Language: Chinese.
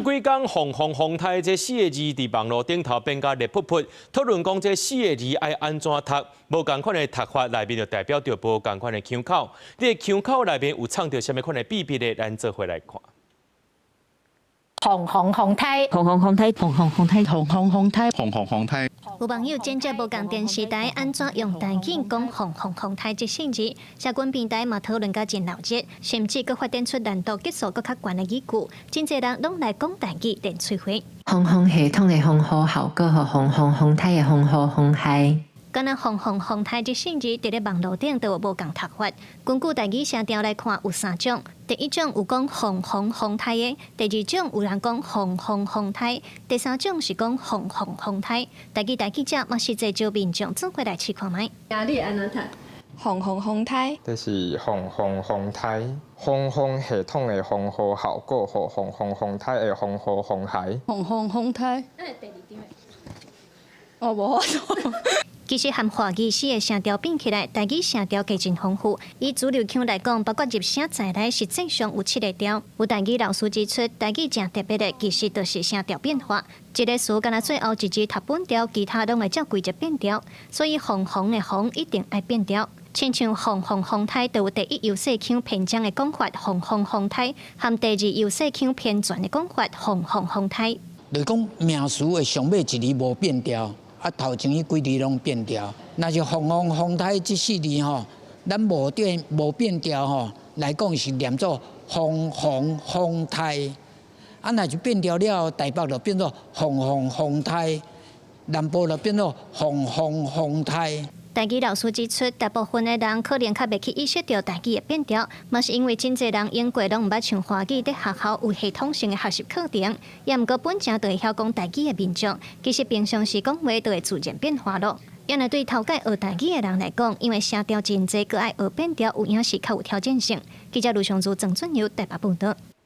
几天红台这4个字伫网络顶头变甲热噗噗，讨论讲这4个字爱安怎读，无共款的读法内面就代表着无共款的腔口。你的腔口内面有藏着什么款的秘密的？咱做回来看。红台，有网友真正无共电视台安怎用台语讲红台这四字，社群平台嘛讨论甲真闹热，甚至佫发展出难度级数佫较悬的语句，真侪人拢来讲台语练喙花。红系统的红雨效果和红台的红海。敢若红台这四字，伫咧网络顶都有无共读法。根据台语声调来看，有3种。第一种有讲红台的，第二种有人讲红台，第三种是讲红台。台语记者嘛实际招民众总回来试看卖。压力安怎读？红台。这是红台，红系统的红雨效果和红台的红海。红台。那第二点。哦，无法度。其实和华语诗的声调变起来，台语声调加真丰富。以主流腔来讲，包括入声在内，实际上有7个调。有台语老师指出，台语正特别的，其实就是声调变化。一个词敢若最后一字读本调，其他拢会照规则变调。所以红的红一定爱变调。亲像红台，就有第一优势腔偏将的讲法红台，和第二优势腔偏转的讲法红台。就是讲名词的上尾一字无变调。头前迄几字拢变调，若是红台这4字吼，咱无变调吼，来讲是念作红台。若是变调了，台北就变作红台，南部就变作红台。台语老师指出，大部分的人可能较袂去意识到台语的变调，嘛是因为真侪人用过拢毋捌像华语在学校有系统性的学习课程，也毋过本正就会晓讲台语的民众，其实平常时讲话都会自然变化咯。原来对头届学台语的人来讲，因为声调真侪，佮爱学变调，有影是较有挑战性。记者卢尚珠、郑俊尧台北报道。